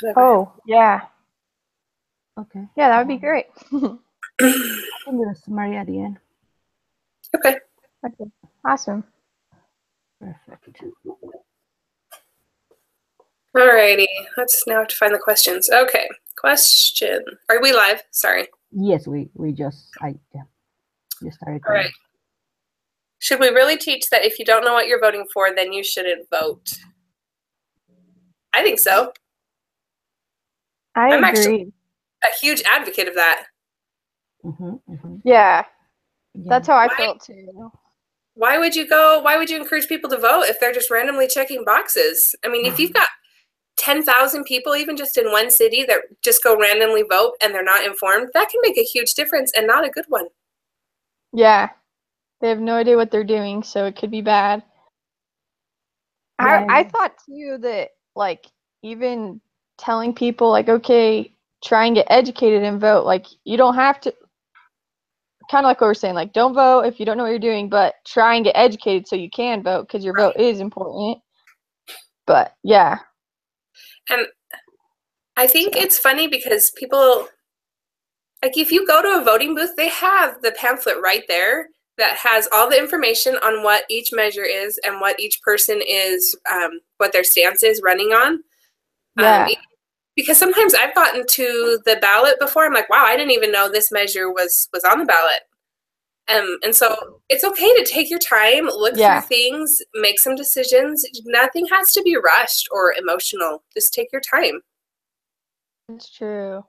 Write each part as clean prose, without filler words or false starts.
whatever. Oh, yeah. Okay. Yeah, that would be great. I can do a summary at the end. Okay. Okay. Awesome. Perfect. Alrighty. Let's now have to find the questions. Okay. Question. Are we live? Sorry. Yes, we just started. All right. Should we really teach that if you don't know what you're voting for, then you shouldn't vote? I think so. I I'm agree. actually a huge advocate of that. Yeah. That's how I Why? felt too. Why would you encourage people to vote if they're just randomly checking boxes? I mean, if you've got 10,000 people, even just in one city, that just go randomly vote and they're not informed, that can make a huge difference and not a good one. Yeah. They have no idea what they're doing, so it could be bad. Yeah. I thought too that, like, even telling people, like, okay, try and get educated and vote. Like, you don't have to, kind of like what we're saying, like, don't vote if you don't know what you're doing, but try and get educated so you can vote, because your vote is important. But, yeah. And I think it's funny because people, like, if you go to a voting booth, they have the pamphlet right there that has all the information on what each measure is and what each person is, what their stance is running on. Yeah. Because sometimes I've gotten to the ballot before, I'm like, wow, I didn't even know this measure was on the ballot. And so it's okay to take your time, look through things, make some decisions. Nothing has to be rushed or emotional. Just take your time. That's true.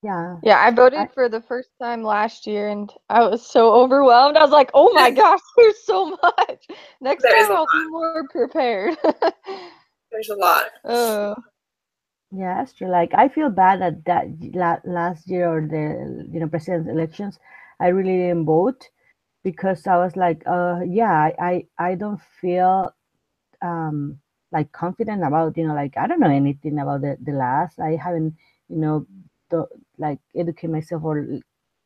Yeah. Yeah, I voted for the first time last year, and I was so overwhelmed. I was like, oh my gosh, there's so much. Next time I'll be more prepared. There's a lot. Oh. Yeah, that's true. Like, I feel bad that last year, or the president's elections, I really didn't vote, because I was like, yeah, I don't feel like confident about, like, I don't know anything about the last. I haven't, like, educate myself, or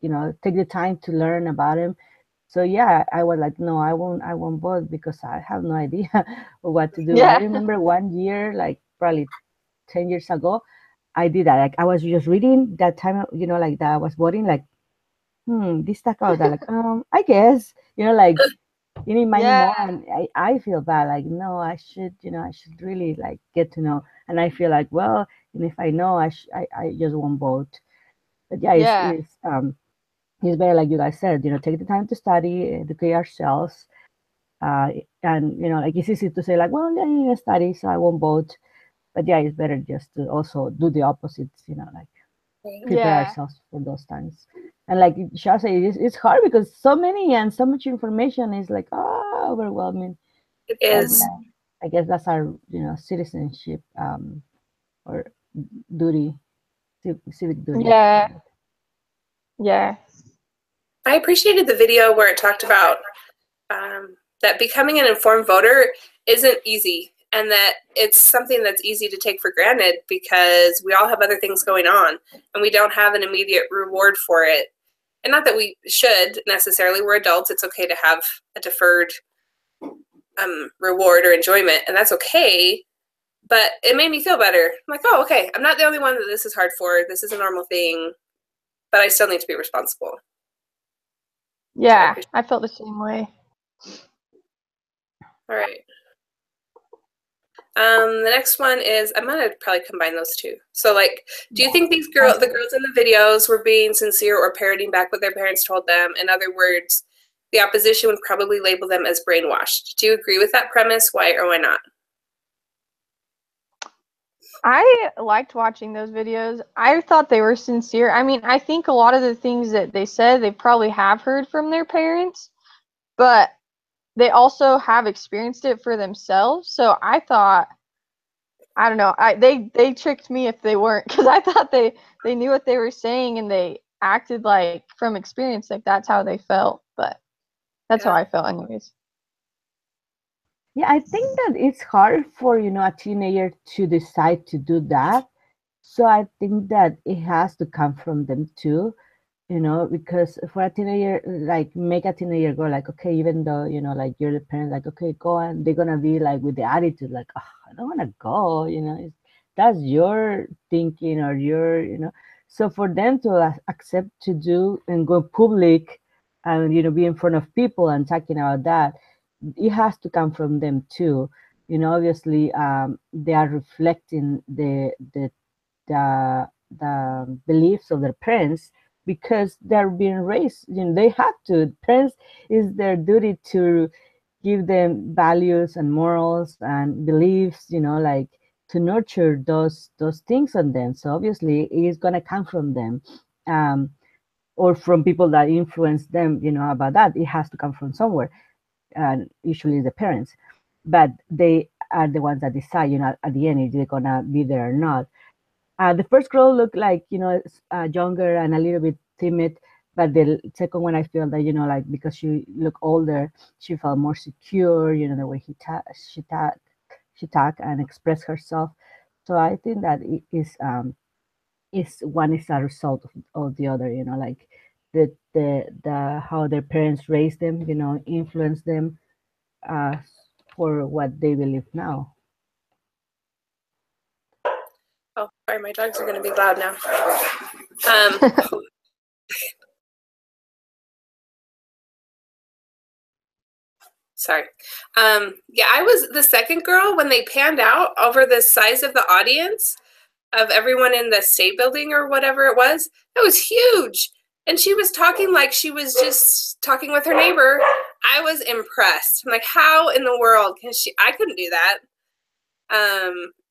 take the time to learn about him. So yeah, I was like, no, I won't vote, because I have no idea what to do. I remember one year, like probably 10 years ago, I did that. Like, I was just reading that time, like that I was voting, like, this stuck out that, like, I guess, like, money more, and I feel bad, like, no, I should really, like, get to know. And I feel like, well, and if I know, I just won't vote. But yeah, it's better, like you guys said, take the time to study, educate ourselves. And like, it's easy to say, like, well, yeah, I need to study, so I won't vote. But yeah, it's better just to also do the opposites, like, prepare ourselves for those times. And like Shah said, it's hard, because so many and so much information is like, overwhelming. It is. I guess that's our, citizenship, or duty, civic duty. Yeah. Yeah. I appreciated the video where it talked about that becoming an informed voter isn't easy, and that it's something that's easy to take for granted because we all have other things going on and we don't have an immediate reward for it. And not that we should necessarily. We're adults. It's okay to have a deferred reward or enjoyment, and that's okay. But it made me feel better. I'm like, oh, okay, I'm not the only one that this is hard for. This is a normal thing, but I still need to be responsible. Yeah, so I felt the same way. All right. The next one is, I'm gonna probably combine those two. So, like, do you think the girls in the videos were being sincere or parroting back what their parents told them? In other words, the opposition would probably label them as brainwashed. Do you agree with that premise? Why or why not? I liked watching those videos. I thought they were sincere. I mean, I think a lot of the things that they said, they probably have heard from their parents, but they also have experienced it for themselves. So I thought, I don't know, they tricked me if they weren't, because I thought they knew what they were saying, and they acted like, from experience, like that's how they felt. But that's how I felt anyways. Yeah, I think that it's hard for, a teenager to decide to do that. So I think that it has to come from them too, because for a teenager, like, make a teenager go, like, okay, even though, like, you're the parent, like, okay, go, and they're gonna be like with the attitude, like, oh, I don't wanna go, that's your thinking or your, so for them to accept to do and go public and be in front of people and talking about that, it has to come from them too. Obviously, they are reflecting the beliefs of their parents because they're being raised. They have to. Parents, is their duty to give them values and morals and beliefs. Like to nurture those things on them. So obviously, it's gonna come from them. Or from people that influence them, about that. It has to come from somewhere, and usually the parents. But they are the ones that decide, at the end, if they're gonna be there or not. The first girl looked like, younger and a little bit timid, but the second one, I feel that, like because she looked older, she felt more secure, the way she talked and expressed herself. So I think that it is one is a result of the other, like the how their parents raised them, influenced them uh, for what they believe now. Oh, sorry, my dogs are going to be loud now. Sorry. Yeah, I was the second girl when they panned out over the size of the audience of everyone in the state building or whatever it was. It was huge. And she was talking like she was just talking with her neighbor. I was impressed. I'm like, how in the world can she? I couldn't do that.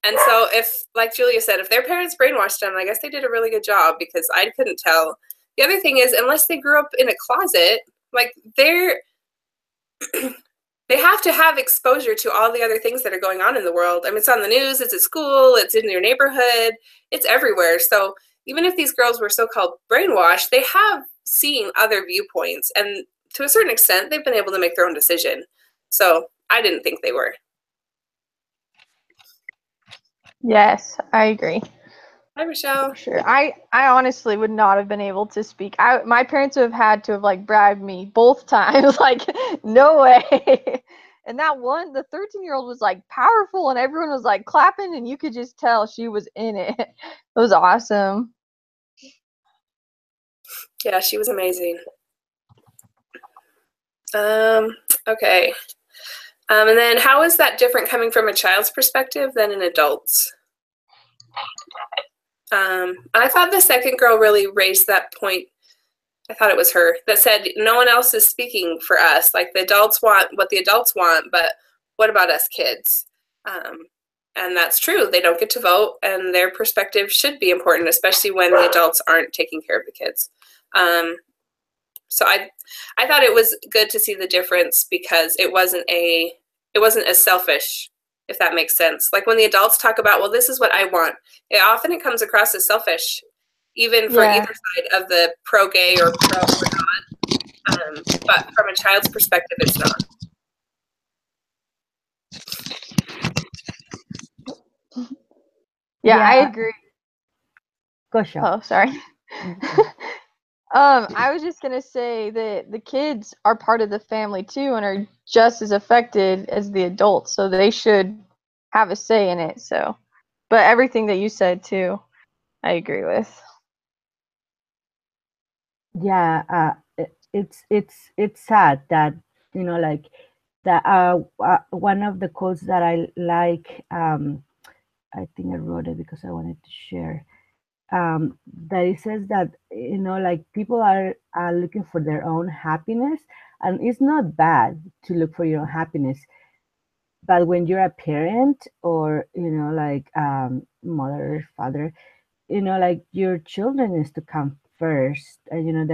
And so if, like Julia said, if their parents brainwashed them, I guess they did a really good job because I couldn't tell. The other thing is, unless they grew up in a closet, like they have to have exposure to all the other things that are going on in the world. I mean, it's on the news, it's at school, it's in your neighborhood, it's everywhere. So even if these girls were so-called brainwashed, they have seen other viewpoints. And to a certain extent, they've been able to make their own decision. So I didn't think they were. Yes, I agree. Hi, Michelle. For sure. I honestly would not have been able to speak. My parents would have had to have like bribed me both times. Like, no way. And that one, the 13-year-old was like powerful and everyone was like clapping and you could just tell she was in it. It was awesome. Yeah, she was amazing. Okay. And then how is that different coming from a child's perspective than an adult's? I thought the second girl really raised that point. I thought it was her that said, no one else is speaking for us. Like the adults want what the adults want, but what about us kids? And that's true. They don't get to vote, and their perspective should be important, especially when the adults aren't taking care of the kids. So I thought it was good to see the difference because it wasn't as selfish, if that makes sense. Like when the adults talk about, well, this is what I want, it comes across as selfish, even for either side of the pro-gay or pro or not. But from a child's perspective, it's not. Yeah, I agree. Go, Sean. Oh, sorry. I was just gonna say that the kids are part of the family too and are just as affected as the adults, so they should have a say in it. So, but everything that you said too, I agree with. Yeah, it's sad that like that. One of the quotes that I like, I think I wrote it because I wanted to share. That it says that like people are looking for their own happiness, and it's not bad to look for your own happiness, but when you're a parent or like mother, father, like your children is to come first, and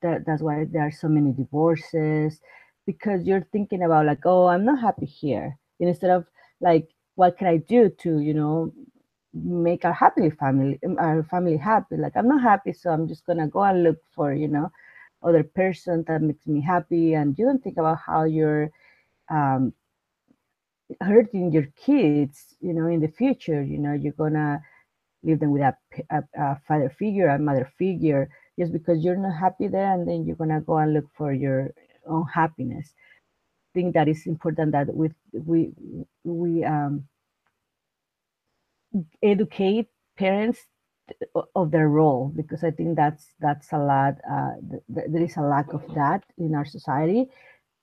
that's why there are so many divorces, because you're thinking about like, oh, I'm not happy here, instead of like, what can I do to make our family happy. Like, I'm not happy, so I'm just gonna go and look for other person that makes me happy, and you don't think about how you're um, hurting your kids in the future. You're gonna leave them with a father figure, a mother figure, just because you're not happy there, and then you're gonna go and look for your own happiness. I think that is important that we educate parents of their role, because I think that's a lot. There is a lack of that in our society.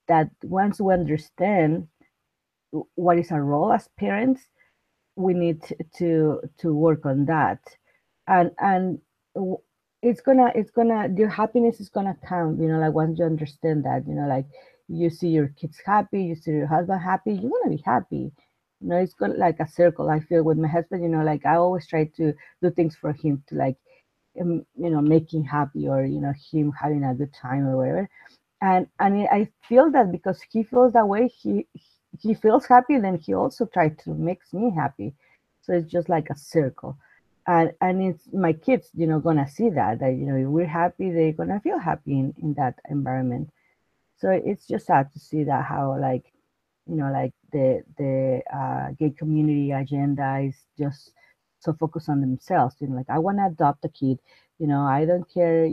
That once we understand what is our role as parents, we need to work on that, and it's gonna your happiness is gonna count. Like once you understand that, like you see your kids happy, you see your husband happy, you want to be happy. It's got like a circle. I feel with my husband, like I always try to do things for him to like make him happy, or him having a good time or whatever. And I feel that because he feels that way, he feels happy, then he also tries to makes me happy. So it's just like a circle. And it's my kids, gonna see that if we're happy, they're gonna feel happy in that environment. So it's just sad to see that how like like the gay community agenda is just so focused on themselves. Like I want to adopt a kid. I don't care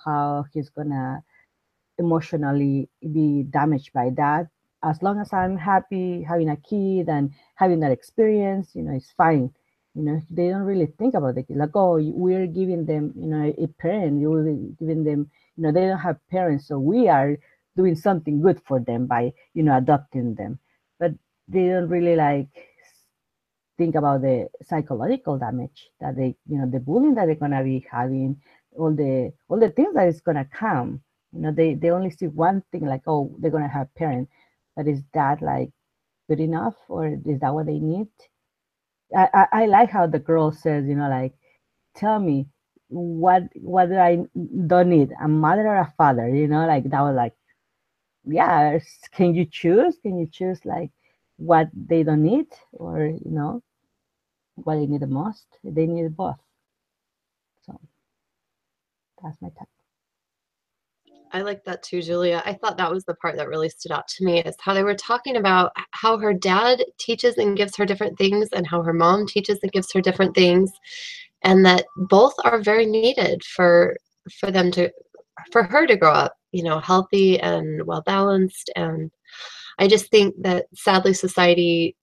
how he's gonna emotionally be damaged by that. As long as I'm happy having a kid and having that experience, it's fine. They don't really think about the kid. Like, oh, we're giving them, a parent. You're giving them, they don't have parents, so we are doing something good for them by, adopting them. But they don't really like think about the psychological damage that they, the bullying that they're gonna be having, all the things that is gonna come. They only see one thing, like, oh, they're gonna have parents. But is that like good enough, or is that what they need? I like how the girl says, like, tell me what do I don't need, a mother or a father? Like that was like, yeah, can you choose? Can you choose like what they don't need, or what they need the most? They need both. So that's my type. I like that too, Julia. I thought that was the part that really stood out to me, is how they were talking about how her dad teaches and gives her different things, and how her mom teaches and gives her different things, and that both are very needed for them to for her to grow up, healthy and well balanced. And I just think that sadly society,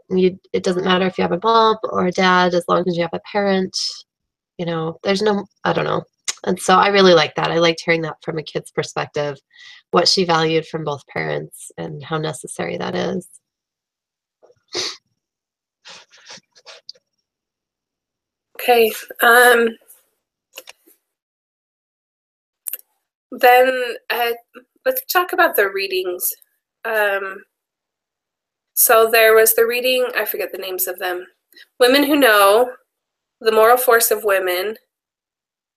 it doesn't matter if you have a mom or a dad, as long as you have a parent, there's no, I don't know. And so I really like that. I liked hearing that from a kid's perspective, what she valued from both parents and how necessary that is. Okay. Then let's talk about the readings. So there was the reading, I forget the names of them. Women Who Know, The Moral Force of Women,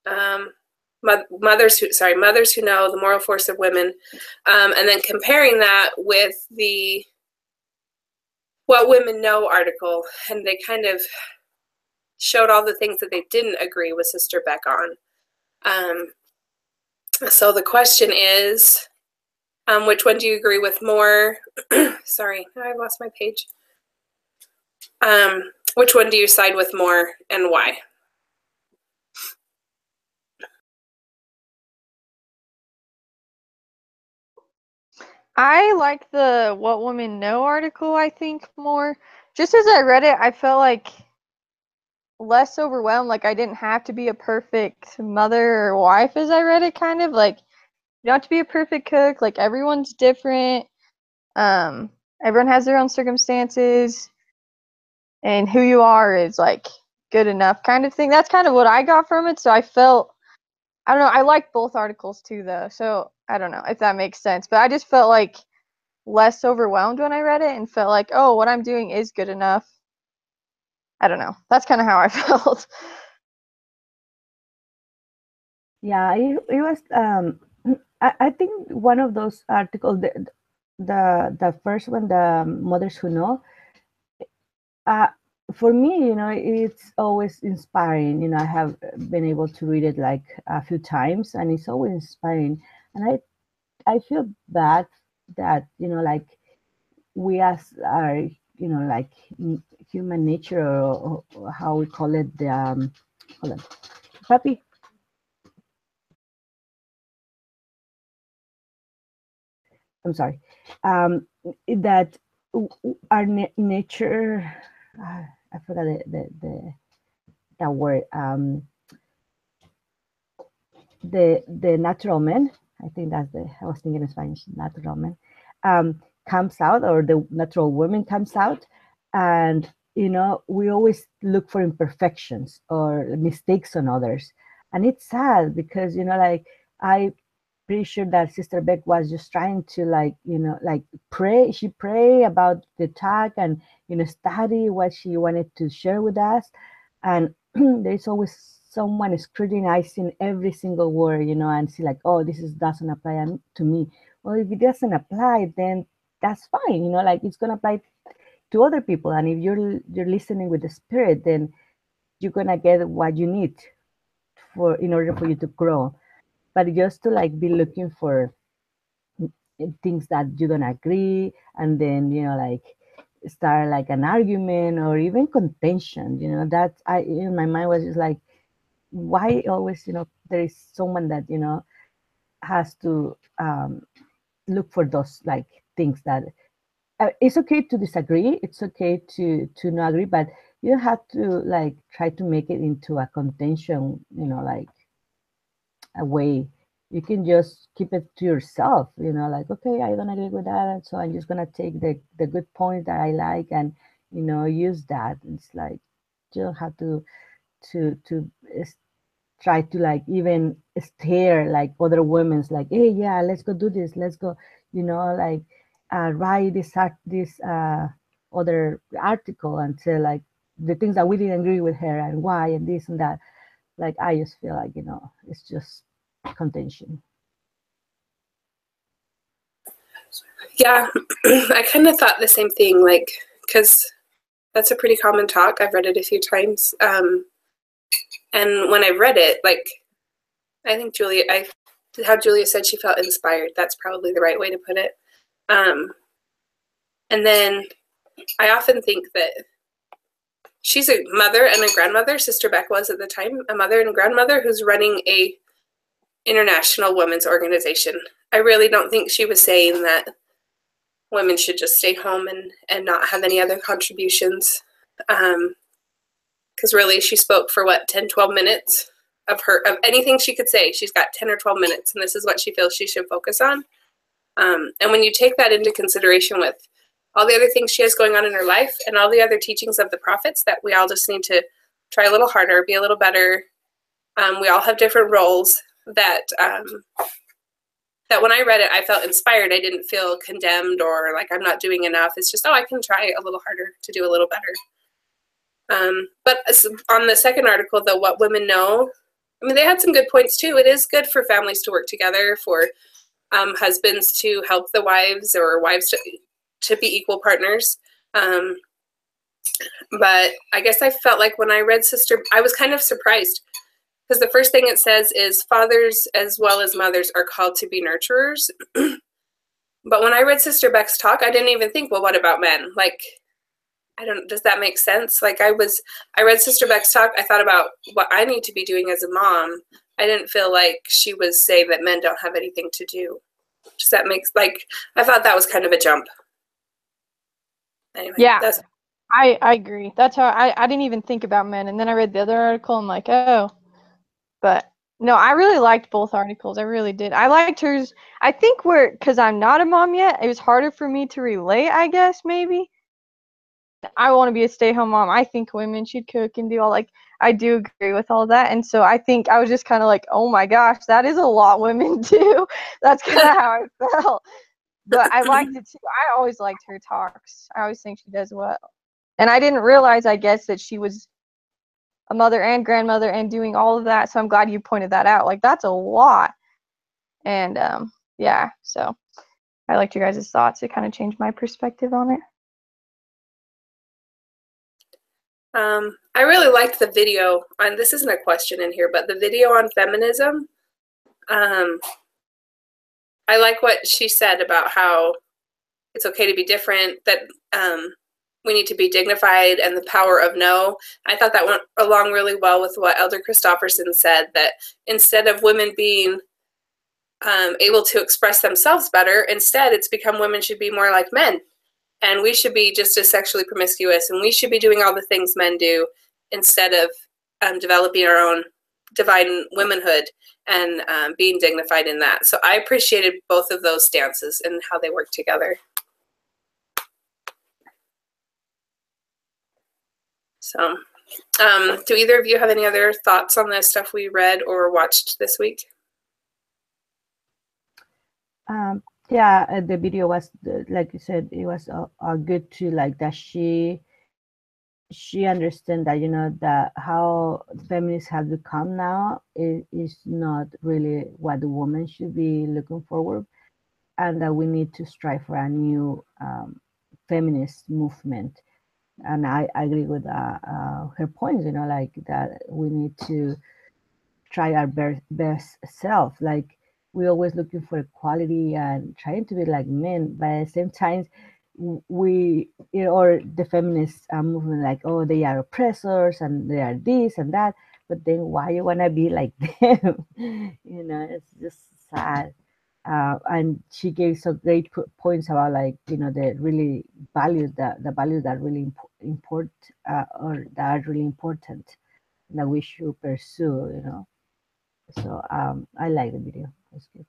Mothers Who Know, The Moral Force of Women, and then comparing that with the What Women Know article, and they kind of showed all the things that they didn't agree with Sister Beck on. So the question is, which one do you agree with more? Sorry, I lost my page. Which one do you side with more, and why? I like the What Women Know article, I think, more. Just as I read it, I felt like less overwhelmed. Like I didn't have to be a perfect mother or wife as I read it, kind of. Like you don't have to be a perfect cook. Like everyone's different. Everyone has their own circumstances, and who you are is like good enough kind of thing. That's kind of what I got from it. So I felt, I don't know, I like both articles too though. So I don't know if that makes sense, but I just felt like less overwhelmed when I read it and felt like, oh, what I'm doing is good enough. I don't know. That's kind of how I felt. Yeah, it was. I think one of those articles, the first one, the Mothers Who Know. Uh, for me, it's always inspiring. I have been able to read it like a few times, and it's always inspiring. And I feel bad that like we as our like human nature, or how we call it, the hold on, puppy. I'm sorry. That our nature, I forgot that word. The natural man, I think I was thinking in Spanish, natural man, comes out, or the natural woman comes out, and we always look for imperfections or mistakes on others, and it's sad because like I pretty sure that Sister Beck was just trying to pray. She pray about the talk and study what she wanted to share with us, and there's always someone scrutinizing every single word, and see like, oh, doesn't apply to me. Well, if it doesn't apply, then that's fine, like it's gonna apply to other people. And if you're listening with the Spirit, then you're gonna get what you need in order for you to grow. But just to like be looking for things that you don't agree, and then like start like an argument or even contention, that I in my mind was just like, why always there is someone that has to look for those like things that it's okay to disagree, it's okay to not agree, but you don't have to like try to make it into a contention, like a way. You can just keep it to yourself, like, okay, I don't agree with that, so I'm just gonna take the good points that I like and use that. It's like you don't have to try to like even stare like other women's like, hey, yeah, let's go do this, let's go, like write this other article and say like the things that we didn't agree with her and why and this and that. Like I just feel like it's just contention. Yeah, I kind of thought the same thing, like, because that's a pretty common talk. I've read it a few times. And when I read it, like, I think how Julia said she felt inspired. That's probably the right way to put it. And then I often think that she's a mother and a grandmother. Sister Beck was at the time a mother and a grandmother who's running a international women's organization. I really don't think she was saying that women should just stay home and not have any other contributions. Because really she spoke for 10, 12 minutes of anything she could say. She's got 10 or 12 minutes, and this is what she feels she should focus on. And when you take that into consideration with all the other things she has going on in her life and all the other teachings of the prophets, that we all just need to try a little harder, be a little better. We all have different roles that when I read it, I felt inspired. I didn't feel condemned or like I'm not doing enough. It's just, I can try a little harder to do a little better. But on the second article, though, what women know, I mean, they had some good points too. It is good for families to work together, for husbands to help the wives, or wives to be equal partners. But I guess I felt like when I read I was kind of surprised, because the first thing it says is fathers as well as mothers are called to be nurturers. But when I read Sister Beck's talk, I didn't even think, well, what about men? Like, does that make sense? Like I read Sister Beck's talk, I thought about what I need to be doing as a mom. I didn't feel like she was saying that men don't have anything to do. Does that make, like, I thought that was kind of a jump. Anyway, yeah, I agree. That's how I didn't even think about men. And then I read the other article, I'm like, oh. But no, I really liked both articles. I really did. I liked hers. I think because I'm not a mom yet, it was harder for me to relate, I guess, maybe. I want to be a stay-home mom. I think women should cook and do all, like, I do agree with all that. And so I think I was just kind of like, oh my gosh, that is a lot women do. That's kind of how I felt. But I liked it too. I always liked her talks. I always think she does well. And I didn't realize, I guess, that she was a mother and grandmother and doing all of that. So I'm glad you pointed that out. Like, that's a lot. And yeah, so I liked your guys' thoughts. It kind of changed my perspective on it. I really liked the video on, this isn't a question in here, but the video on feminism. I like what she said about how it's okay to be different, that we need to be dignified, and the power of no. I thought that went along really well with what Elder Christofferson said, that instead of women being able to express themselves better, instead it's become women should be more like men. and we should be just as sexually promiscuous, and we should be doing all the things men do instead of developing our own divine womanhood and being dignified in that. So I appreciated both of those stances and how they work together. So do either of you have any other thoughts on the stuff we read or watched this week? Yeah, the video was, like you said, it was good too, like that she understand that, you know, that how feminists have become now is not really what the woman should be looking forward, and that we need to strive for a new feminist movement. And I agree with her points, you know, like that we need to try our best self. Like we're always looking for equality and trying to be like men, but at the same time, we, you know, or the feminist movement, like, oh, they are oppressors and they are this and that. But then why you wanna be like them? You know, it's just sad. And she gave some great points about, like, you know, the really values that the values that really important or that are really important that we should pursue. You know. So I like the video. It's good.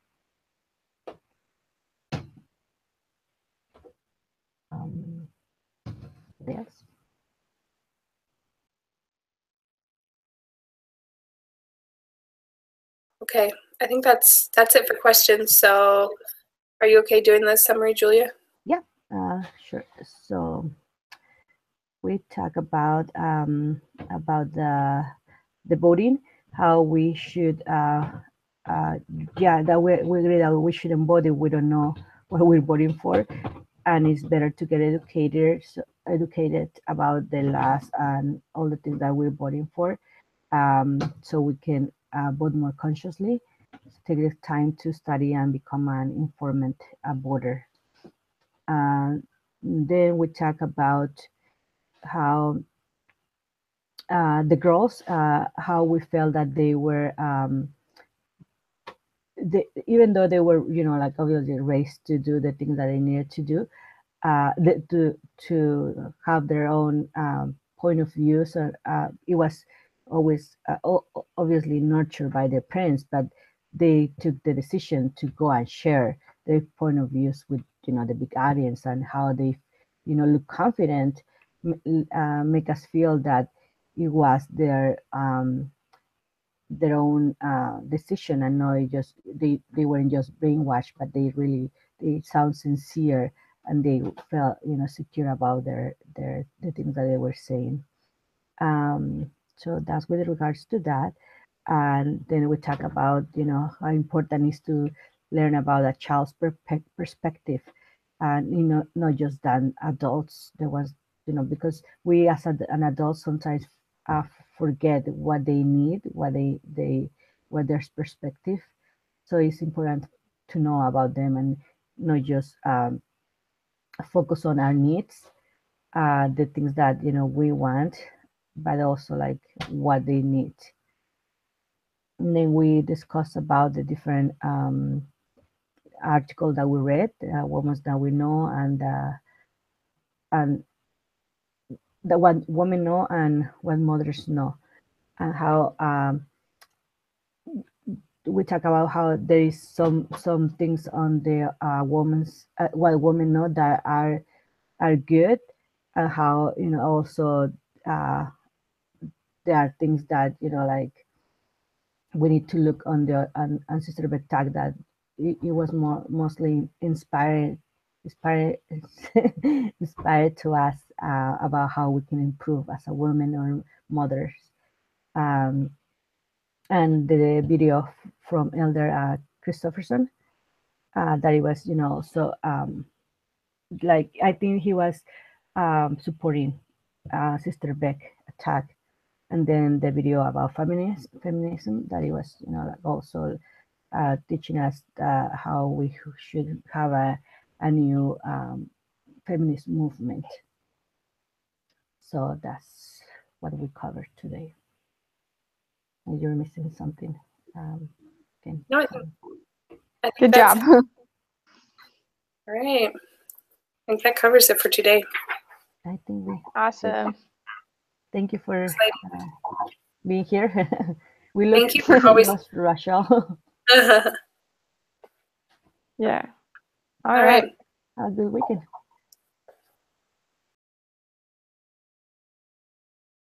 Yes. Okay, I think that's it for questions. So are you okay doing the summary, Julia? Yeah, sure. So we talk about the voting, how we should yeah, that we agree that we shouldn't vote if we don't know what we're voting for, and it's better to get educated about the laws and all the things that we're voting for, so we can vote more consciously. Take the time to study and become an informed voter. Then we talk about how the girls, how we felt that they were, even though they were, you know, like obviously raised to do the things that they needed to do, to have their own point of view. So it was always obviously nurtured by their parents, but they took the decision to go and share their point of views with, you know, the big audience, and how they, you know, look confident, make us feel that it was their own decision, and not just they weren't just brainwashed, but they sound sincere, and they felt, you know, secure about the things that they were saying. So that's with regards to that. And then we talk about, you know, how important is to learn about a child's perspective, and, you know, not just than adults. There was, you know, because we as an adult sometimes uh, forget what they need, what their perspective. So it's important to know about them, and not just focus on our needs, the things that, you know, we want, but also like what they need. And then we discuss about the different articles that we read, women that we know, and the what women know and what mothers know, and how we talk about how there is some things on the women's what women know that are good, and how, you know, also uh, there are things that, you know, like we need to look on the ancestor tag, that it was mostly inspired inspired to us about how we can improve as a woman or mothers. Um, and the video from Elder Christopherson, that it was, you know, so like I think he was supporting Sister Beck attack. And then the video about feminism, that it was, you know, like also teaching us how we should have a new feminist movement. So that's what we covered today. And you're missing something. No, I think Good that's job. it. All right. I think that covers it for today. I think we. Awesome. Thank you for being here. We look Thank you for always. lost, Rachel. Yeah. All right. Have a good weekend.